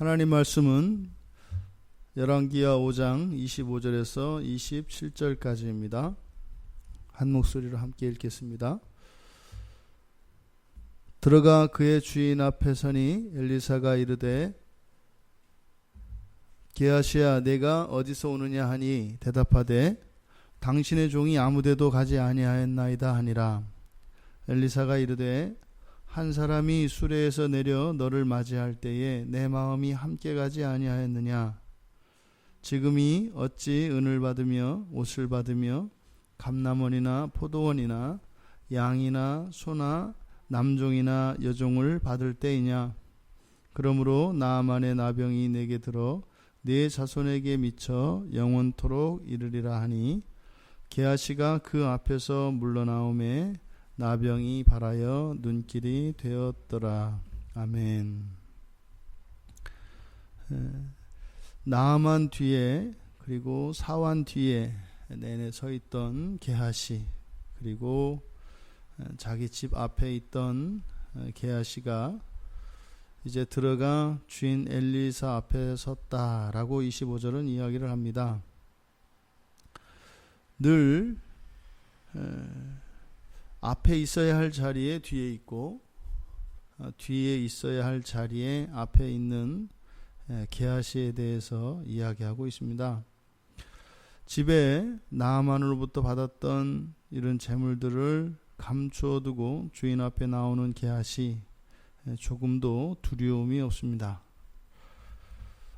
하나님 말씀은 열왕기하 5장 25절에서 27절까지입니다. 한 목소리로 함께 읽겠습니다. 들어가 그의 주인 앞에 서니 엘리사가 이르되 게하시야 내가 어디서 오느냐 하니 대답하되 당신의 종이 아무데도 가지 아니하였나이다 하니라. 엘리사가 이르되 한 사람이 수레에서 내려 너를 맞이할 때에 내 마음이 함께 가지 아니하였느냐. 지금이 어찌 은을 받으며 옷을 받으며 감람원이나 포도원이나 양이나 소나 남종이나 여종을 받을 때이냐. 그러므로 나아만의 나병이 내게 들어 네 자손에게 미쳐 영원토록 이르리라 하니 게하시가 그 앞에서 물러나오매 나병이 발하여 눈길이 되었더라. 아멘. 나아만 뒤에 그리고 사환 뒤에 내내 서 있던 게하시, 그리고 자기 집 앞에 있던 게하시가 이제 들어가 주인 엘리사 앞에 섰다라고 25절은 이야기를 합니다. 늘 앞에 있어야 할 자리에 뒤에 있고 뒤에 있어야 할 자리에 앞에 있는 게하시에 대해서 이야기하고 있습니다. 집에 나아만으로부터 받았던 이런 재물들을 감추어 두고 주인 앞에 나오는 게하시, 조금도 두려움이 없습니다.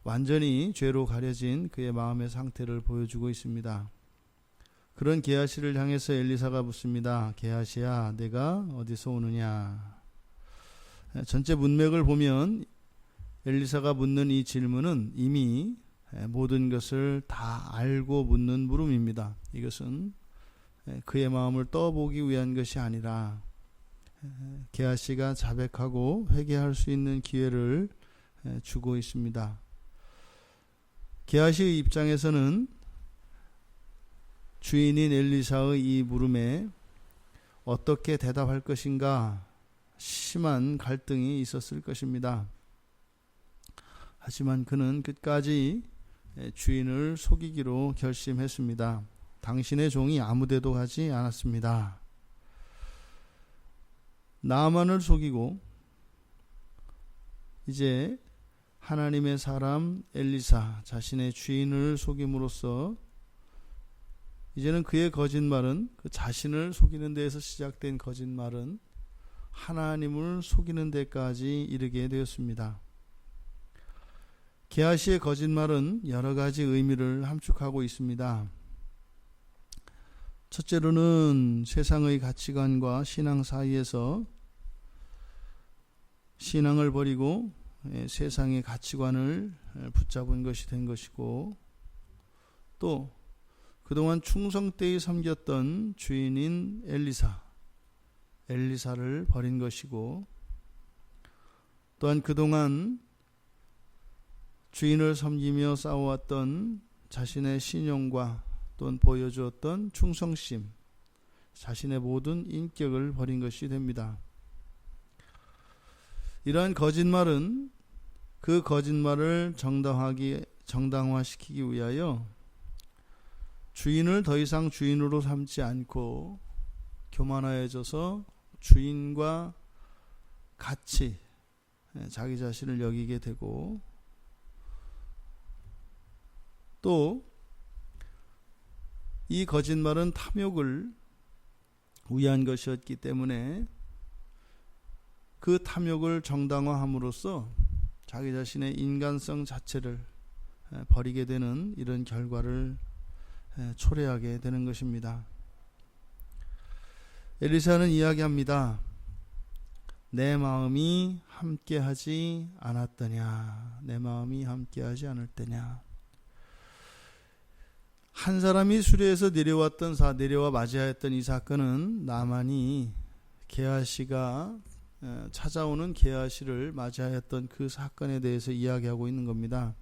완전히 죄로 가려진 그의 마음의 상태를 보여주고 있습니다. 그런 게하시를 향해서 엘리사가 묻습니다. 게하시야 내가 어디서 오느냐. 전체 문맥을 보면 엘리사가 묻는 이 질문은 이미 모든 것을 다 알고 묻는 물음입니다. 이것은 그의 마음을 떠보기 위한 것이 아니라 게하시가 자백하고 회개할 수 있는 기회를 주고 있습니다. 게하시의 입장에서는 주인인 엘리사의 이 물음에 어떻게 대답할 것인가 심한 갈등이 있었을 것입니다. 하지만 그는 끝까지 주인을 속이기로 결심했습니다. 당신의 종이 아무데도 가지 않았습니다. 나아만을 속이고 이제 하나님의 사람 엘리사 자신의 주인을 속임으로써 이제는 그의 거짓말은, 그 자신을 속이는 데에서 시작된 거짓말은 하나님을 속이는 데까지 이르게 되었습니다. 게하시의 거짓말은 여러 가지 의미를 함축하고 있습니다. 첫째로는 세상의 가치관과 신앙 사이에서 신앙을 버리고 세상의 가치관을 붙잡은 것이 된 것이고, 또 그동안 충성되이 섬겼던 주인인 엘리사를 버린 것이고, 또한 그동안 주인을 섬기며 싸워왔던 자신의 신용과 또는 보여주었던 충성심, 자신의 모든 인격을 버린 것이 됩니다. 이러한 거짓말은 그 거짓말을 정당화시키기 위하여 주인을 더 이상 주인으로 삼지 않고 교만하여져서 주인과 같이 자기 자신을 여기게 되고, 또 이 거짓말은 탐욕을 위한 것이었기 때문에 그 탐욕을 정당화함으로써 자기 자신의 인간성 자체를 버리게 되는 이런 결과를 초래하게 되는 것입니다. 엘리사는 이야기합니다. 내 마음이 함께하지 않았더냐. 내 마음이 함께하지 않을 때냐. 한 사람이 수레에서 내려와 맞이하였던 이 사건은 나만이 게하시가 찾아오는 게하시를 맞이하였던 그 사건에 대해서 이야기하고 있는 겁니다.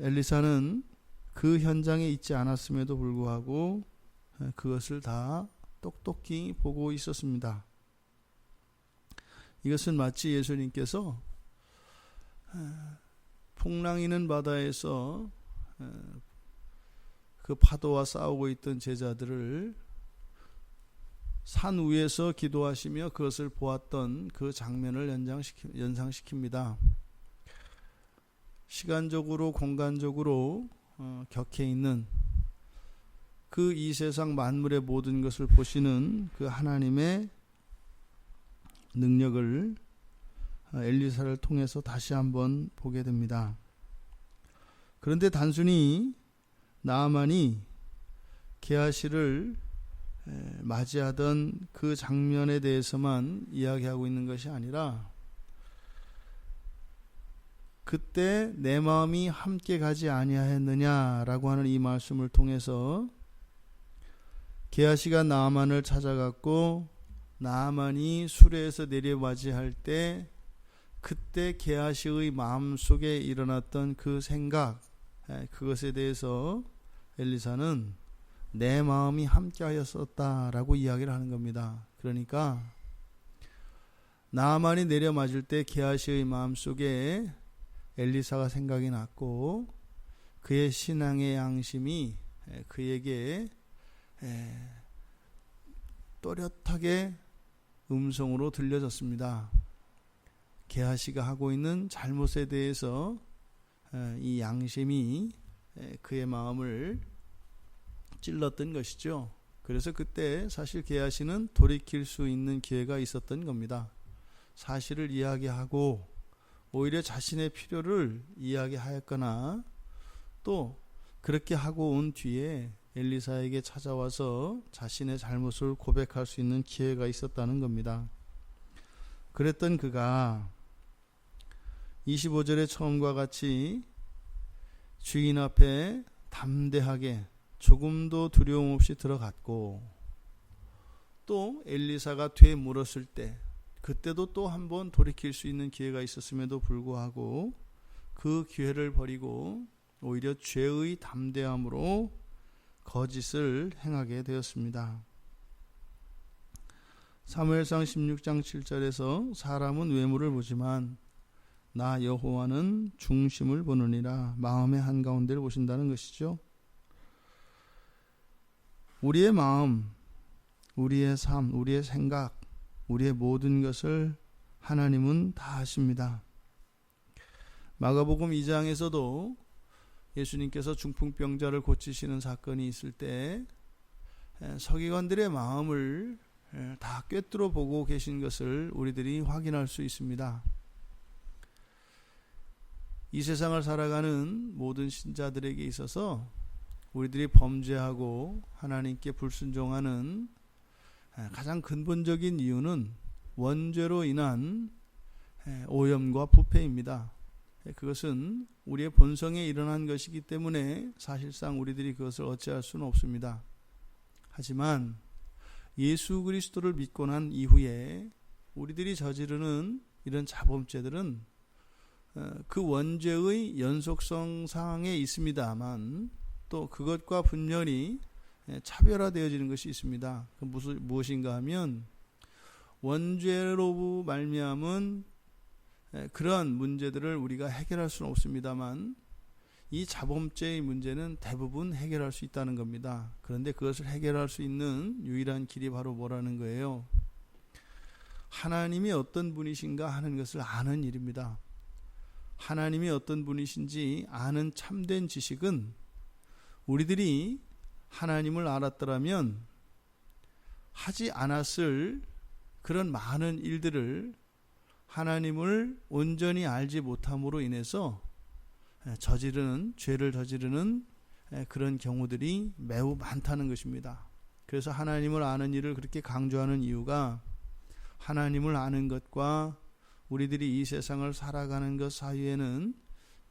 엘리사는 그 현장에 있지 않았음에도 불구하고 그것을 다 똑똑히 보고 있었습니다. 이것은 마치 예수님께서 풍랑이는 바다에서 그 파도와 싸우고 있던 제자들을 산 위에서 기도하시며 그것을 보았던 그 장면을 연상시킵니다. 시간적으로 공간적으로 격해 있는 그 이 세상 만물의 모든 것을 보시는 그 하나님의 능력을 엘리사를 통해서 다시 한번 보게 됩니다. 그런데 단순히 나아만이 게하시를 맞이하던 그 장면에 대해서만 이야기하고 있는 것이 아니라 그때 내 마음이 함께 가지 아니하였느냐라고 하는 이 말씀을 통해서 게하시가 나아만을 찾아갔고 나아만이 수레에서 내려 맞이할 때 그때 게하시의 마음속에 일어났던 그 생각, 그것에 대해서 엘리사는 내 마음이 함께하였었다라고 이야기를 하는 겁니다. 그러니까 나아만이 내려 맞을 때 게하시의 마음속에 엘리사가 생각이 났고 그의 신앙의 양심이 그에게 또렷하게 음성으로 들려졌습니다. 게하시가 하고 있는 잘못에 대해서 이 양심이 그의 마음을 찔렀던 것이죠. 그래서 그때 사실 게하시는 돌이킬 수 있는 기회가 있었던 겁니다. 사실을 이야기하고 오히려 자신의 필요를 이야기하였거나 또 그렇게 하고 온 뒤에 엘리사에게 찾아와서 자신의 잘못을 고백할 수 있는 기회가 있었다는 겁니다. 그랬던 그가 25절의 처음과 같이 주인 앞에 담대하게 조금도 두려움 없이 들어갔고 또 엘리사가 되물었을 때 그때도 또 한 번 돌이킬 수 있는 기회가 있었음에도 불구하고 그 기회를 버리고 오히려 죄의 담대함으로 거짓을 행하게 되었습니다. 사무엘상 16장 7절에서 사람은 외모를 보지만 나 여호와는 중심을 보느니라 마음의 한가운데를 보신다는 것이죠. 우리의 마음, 우리의 삶, 우리의 생각, 우리의 모든 것을 하나님은 다 아십니다. 마가복음 2장에서도 예수님께서 중풍병자를 고치시는 사건이 있을 때 서기관들의 마음을 다 꿰뚫어 보고 계신 것을 우리들이 확인할 수 있습니다. 이 세상을 살아가는 모든 신자들에게 있어서 우리들이 범죄하고 하나님께 불순종하는 가장 근본적인 이유는 원죄로 인한 오염과 부패입니다. 그것은 우리의 본성에 일어난 것이기 때문에 사실상 우리들이 그것을 어찌할 수는 없습니다. 하지만 예수 그리스도를 믿고 난 이후에 우리들이 저지르는 이런 자범죄들은 그 원죄의 연속성상에 있습니다만 또 그것과 분명히 차별화되어지는 것이 있습니다. 무엇인가 하면 원죄로 말미암은 그러한 문제들을 우리가 해결할 수는 없습니다만 이 자범죄의 문제는 대부분 해결할 수 있다는 겁니다. 그런데 그것을 해결할 수 있는 유일한 길이 바로 뭐라는 거예요? 하나님이 어떤 분이신가 하는 것을 아는 일입니다. 하나님이 어떤 분이신지 아는 참된 지식은 우리들이 하나님을 알았더라면 하지 않았을 그런 많은 일들을 하나님을 온전히 알지 못함으로 인해서 죄를 저지르는 그런 경우들이 매우 많다는 것입니다. 그래서 하나님을 아는 일을 그렇게 강조하는 이유가 하나님을 아는 것과 우리들이 이 세상을 살아가는 것 사이에는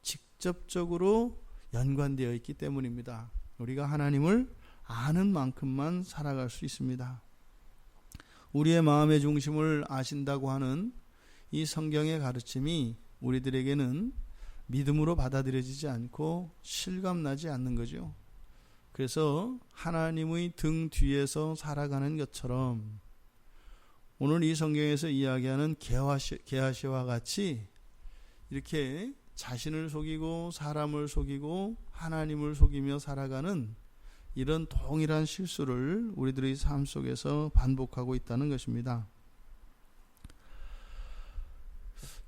직접적으로 연관되어 있기 때문입니다. 우리가 하나님을 아는 만큼만 살아갈 수 있습니다. 우리의 마음의 중심을 아신다고 하는 이 성경의 가르침이 우리들에게는 믿음으로 받아들여지지 않고 실감나지 않는 거죠. 그래서 하나님의 등 뒤에서 살아가는 것처럼 오늘 이 성경에서 이야기하는 게하시와 같이 이렇게 자신을 속이고 사람을 속이고 하나님을 속이며 살아가는 이런 동일한 실수를 우리들의 삶 속에서 반복하고 있다는 것입니다.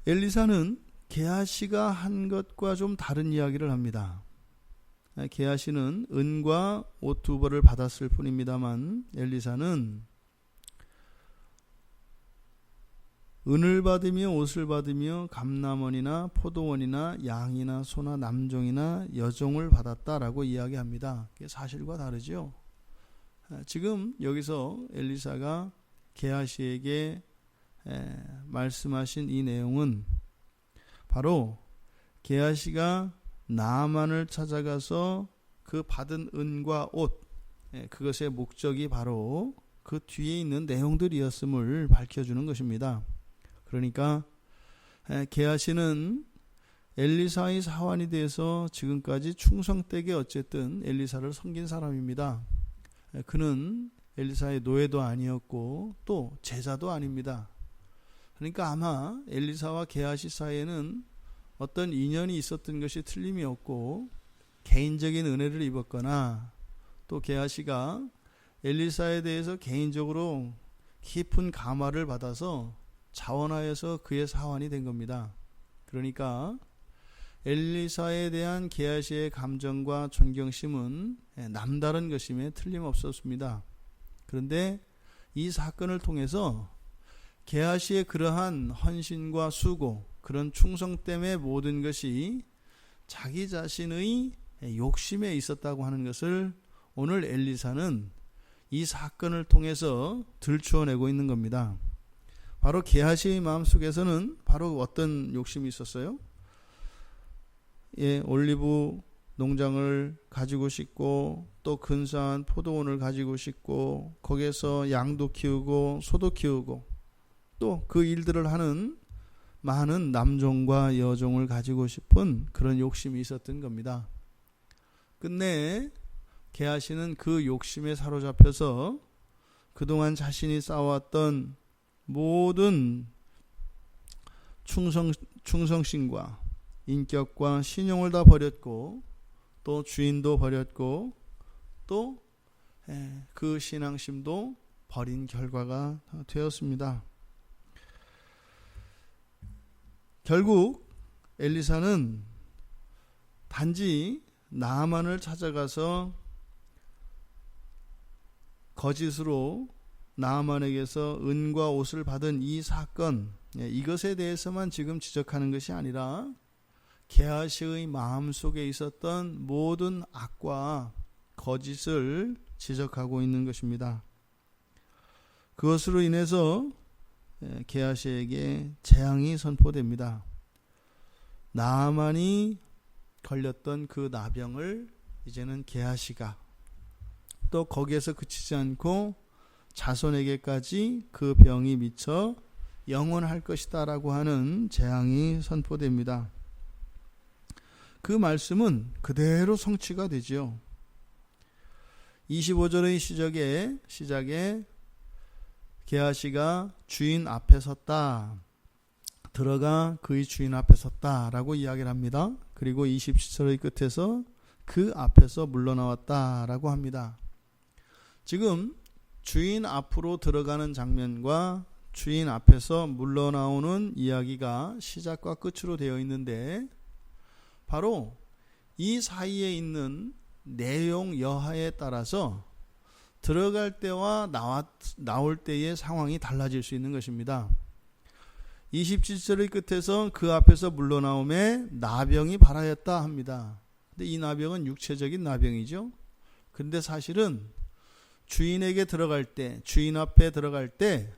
엘리사는 게하시가 한 것과 좀 다른 이야기를 합니다. 게하시는 은과 옷 2벌을 받았을 뿐입니다만 엘리사는 은을 받으며 옷을 받으며 감람원이나 포도원이나 양이나 소나 남종이나 여종을 받았다라고 이야기합니다. 그게 사실과 다르죠. 지금 여기서 엘리사가 게하시에게 말씀하신 이 내용은 바로 게하시가 나아만을 찾아가서 그 받은 은과 옷, 그것의 목적이 바로 그 뒤에 있는 내용들이었음을 밝혀주는 것입니다. 그러니까 게하시는 엘리사의 사환이 돼서 지금까지 충성되게 어쨌든 엘리사를 섬긴 사람입니다. 그는 엘리사의 노예도 아니었고 또 제자도 아닙니다. 그러니까 아마 엘리사와 게하시 사이에는 어떤 인연이 있었던 것이 틀림이 없고 개인적인 은혜를 입었거나 또 게하시가 엘리사에 대해서 개인적으로 깊은 감화를 받아서 자원하여서 그의 사환이 된 겁니다. 그러니까 엘리사에 대한 게하시의 감정과 존경심은 남다른 것임에 틀림없었습니다. 그런데 이 사건을 통해서 게하시의 그러한 헌신과 수고, 그런 충성 때문에 모든 것이 자기 자신의 욕심에 있었다고 하는 것을 오늘 엘리사는 이 사건을 통해서 들추어내고 있는 겁니다. 바로 게하시의 마음속에서는 바로 어떤 욕심이 있었어요? 올리브 농장을 가지고 싶고 또 근사한 포도원을 가지고 싶고 거기에서 양도 키우고 소도 키우고 또 그 일들을 하는 많은 남종과 여종을 가지고 싶은 그런 욕심이 있었던 겁니다. 끝내 게하시는 그 욕심에 사로잡혀서 그동안 자신이 쌓아왔던 모든 충성심과 인격과 신용을 다 버렸고 또 주인도 버렸고 또 그 신앙심도 버린 결과가 되었습니다. 결국 엘리사는 단지 나아만을 찾아가서 거짓으로 나아만에게서 은과 옷을 받은 이 사건, 이것에 대해서만 지금 지적하는 것이 아니라 게하시의 마음속에 있었던 모든 악과 거짓을 지적하고 있는 것입니다. 그것으로 인해서 게하시에게 재앙이 선포됩니다. 나아만이 걸렸던 그 나병을 이제는 게하시가 또 거기에서 그치지 않고 자손에게까지 그 병이 미쳐 영원할 것이다 라고 하는 재앙이 선포됩니다. 그 말씀은 그대로 성취가 되지요. 25절의 시작에 게하시가 주인 앞에 섰다. 들어가 그의 주인 앞에 섰다 라고 이야기를 합니다. 그리고 27절의 끝에서 그 앞에서 물러나왔다 라고 합니다. 지금 주인 앞으로 들어가는 장면과 주인 앞에서 물러나오는 이야기가 시작과 끝으로 되어 있는데 바로 이 사이에 있는 내용 여하에 따라서 들어갈 때와 나올 때의 상황이 달라질 수 있는 것입니다. 27절의 끝에서 그 앞에서 물러나오매 나병이 발하였다 합니다. 근데 이 나병은 육체적인 나병이죠. 근데 사실은 주인에게 들어갈 때, 주인 앞에 들어갈 때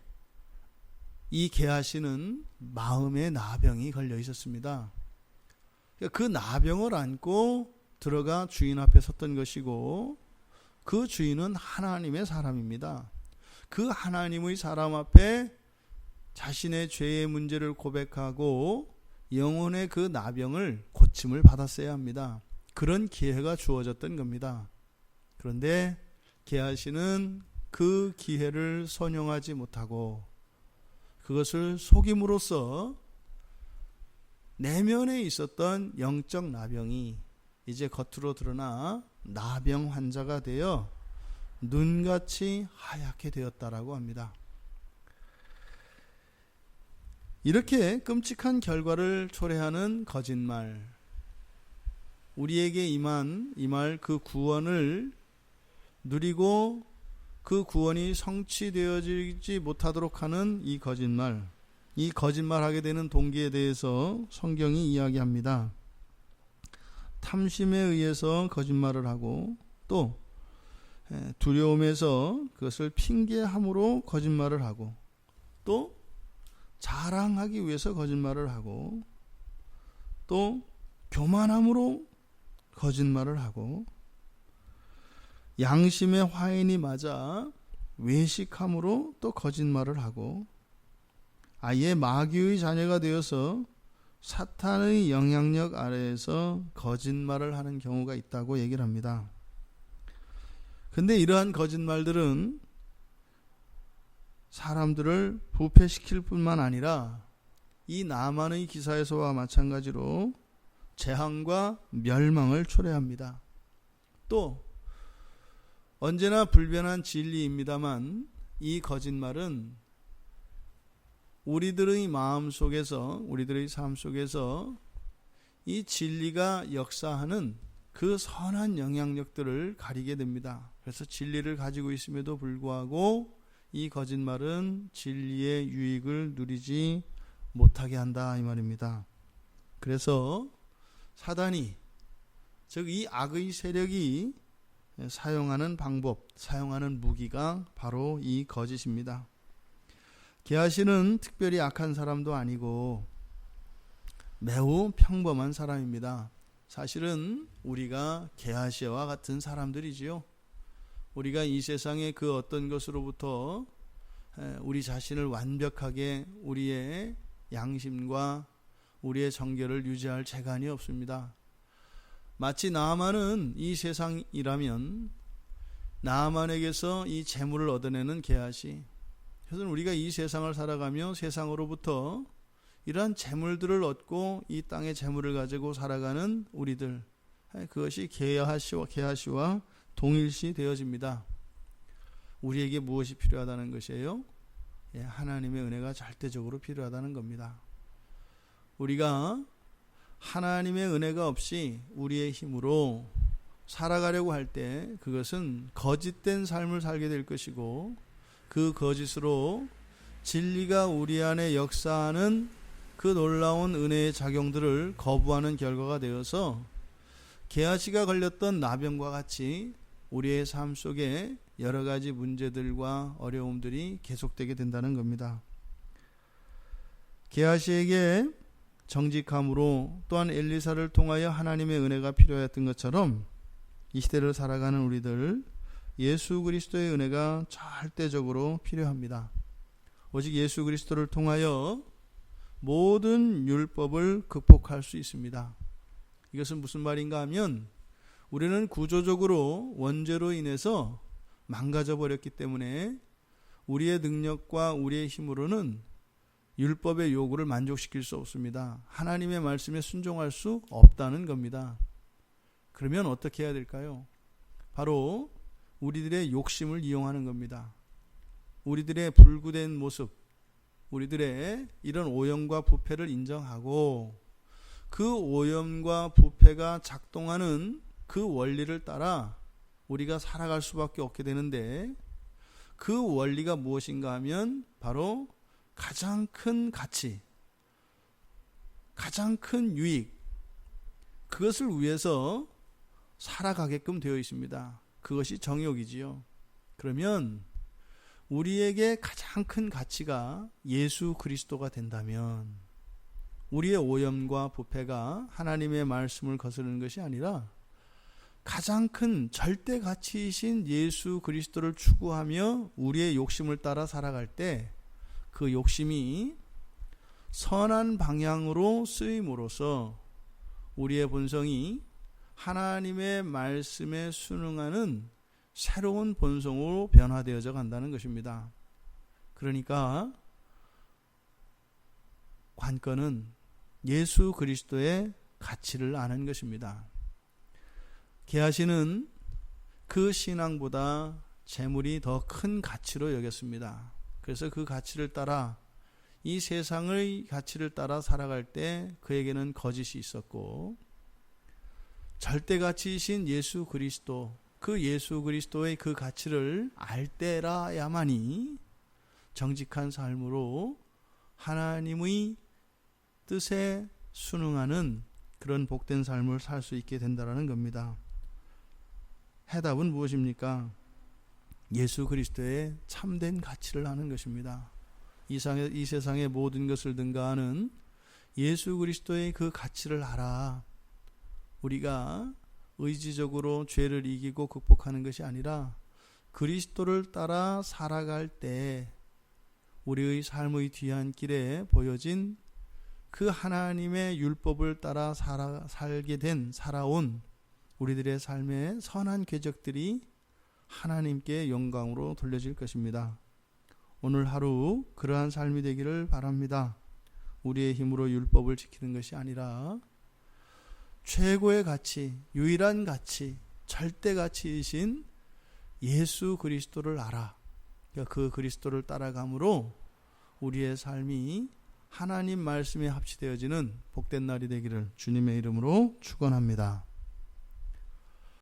이 게하시는 마음에 나병이 걸려 있었습니다. 그 나병을 안고 들어가 주인 앞에 섰던 것이고 그 주인은 하나님의 사람입니다. 그 하나님의 사람 앞에 자신의 죄의 문제를 고백하고 영혼의 그 나병을 고침을 받았어야 합니다. 그런 기회가 주어졌던 겁니다. 그런데 게하시는 그 기회를 선용하지 못하고 그것을 속임으로써 내면에 있었던 영적 나병이 이제 겉으로 드러나 나병 환자가 되어 눈같이 하얗게 되었다라고 합니다. 이렇게 끔찍한 결과를 초래하는 거짓말, 우리에게 임할 그 구원을 누리고 그 구원이 성취되어지지 못하도록 하는 이 거짓말하게 되는 동기에 대해서 성경이 이야기합니다. 탐심에 의해서 거짓말을 하고, 또 두려움에서 그것을 핑계함으로 거짓말을 하고, 또 자랑하기 위해서 거짓말을 하고, 또 교만함으로 거짓말을 하고, 양심의 화인이 맞아 외식함으로 또 거짓말을 하고, 아예 마귀의 자녀가 되어서 사탄의 영향력 아래에서 거짓말을 하는 경우가 있다고 얘기를 합니다. 근데 이러한 거짓말들은 사람들을 부패시킬 뿐만 아니라 이 나만의 기사에서와 마찬가지로 재앙과 멸망을 초래합니다. 또 언제나 불변한 진리입니다만 이 거짓말은 우리들의 마음 속에서, 우리들의 삶 속에서 이 진리가 역사하는 그 선한 영향력들을 가리게 됩니다. 그래서 진리를 가지고 있음에도 불구하고 이 거짓말은 진리의 유익을 누리지 못하게 한다, 이 말입니다. 그래서 사단이, 즉 이 악의 세력이 사용하는 방법, 사용하는 무기가 바로 이 거짓입니다. 게하시는 특별히 악한 사람도 아니고 매우 평범한 사람입니다. 사실은 우리가 게하시와 같은 사람들이지요. 우리가 이 세상의 그 어떤 것으로부터 우리 자신을 완벽하게 우리의 양심과 우리의 정결을 유지할 재간이 없습니다. 마치 나아만은 이 세상이라면 나아만에게서 이 재물을 얻어내는 게하시, 그래서 우리가 이 세상을 살아가며 세상으로부터 이러한 재물들을 얻고 이 땅의 재물을 가지고 살아가는 우리들, 그것이 게하시와 동일시 되어집니다. 우리에게 무엇이 필요하다는 것이에요? 하나님의 은혜가 절대적으로 필요하다는 겁니다. 우리가 하나님의 은혜가 없이 우리의 힘으로 살아가려고 할 때 그것은 거짓된 삶을 살게 될 것이고, 그 거짓으로 진리가 우리 안에 역사하는 그 놀라운 은혜의 작용들을 거부하는 결과가 되어서 게하시가 걸렸던 나병과 같이 우리의 삶 속에 여러 가지 문제들과 어려움들이 계속되게 된다는 겁니다. 게하시에게 정직함으로, 또한 엘리사를 통하여 하나님의 은혜가 필요했던 것처럼 이 시대를 살아가는 우리들, 예수 그리스도의 은혜가 절대적으로 필요합니다. 오직 예수 그리스도를 통하여 모든 율법을 극복할 수 있습니다. 이것은 무슨 말인가 하면, 우리는 구조적으로 원죄로 인해서 망가져 버렸기 때문에 우리의 능력과 우리의 힘으로는 율법의 요구를 만족시킬 수 없습니다. 하나님의 말씀에 순종할 수 없다는 겁니다. 그러면 어떻게 해야 될까요? 바로 우리들의 욕심을 이용하는 겁니다. 우리들의 불구된 모습, 우리들의 이런 오염과 부패를 인정하고 그 오염과 부패가 작동하는 그 원리를 따라 우리가 살아갈 수밖에 없게 되는데, 그 원리가 무엇인가 하면 바로 가장 큰 가치, 가장 큰 유익, 그것을 위해서 살아가게끔 되어 있습니다. 그것이 정욕이지요. 그러면 우리에게 가장 큰 가치가 예수 그리스도가 된다면, 우리의 오염과 부패가 하나님의 말씀을 거스르는 것이 아니라 가장 큰 절대 가치이신 예수 그리스도를 추구하며 우리의 욕심을 따라 살아갈 때, 그 욕심이 선한 방향으로 쓰임으로써 우리의 본성이 하나님의 말씀에 순응하는 새로운 본성으로 변화되어져 간다는 것입니다. 그러니까 관건은 예수 그리스도의 가치를 아는 것입니다. 게하시는 그 신앙보다 재물이 더 큰 가치로 여겼습니다. 그래서 그 가치를 따라, 이 세상의 가치를 따라 살아갈 때 그에게는 거짓이 있었고, 절대가치이신 예수 그리스도, 그 예수 그리스도의 그 가치를 알 때라야만이 정직한 삶으로 하나님의 뜻에 순응하는 그런 복된 삶을 살 수 있게 된다는 겁니다. 해답은 무엇입니까? 예수 그리스도의 참된 가치를 아는 것입니다. 이 세상의 모든 것을 능가하는 예수 그리스도의 그 가치를 알아. 우리가 의지적으로 죄를 이기고 극복하는 것이 아니라 그리스도를 따라 살아갈 때 우리의 삶의 뒤안길에 보여진 그 하나님의 율법을 따라 살아온 우리들의 삶의 선한 궤적들이 하나님께 영광으로 돌려질 것입니다. 오늘 하루 그러한 삶이 되기를 바랍니다. 우리의 힘으로 율법을 지키는 것이 아니라 최고의 가치, 유일한 가치, 절대 가치이신 예수 그리스도를 알아. 그 그리스도를 따라감으로 우리의 삶이 하나님 말씀에 합치되어지는 복된 날이 되기를 주님의 이름으로 축원합니다.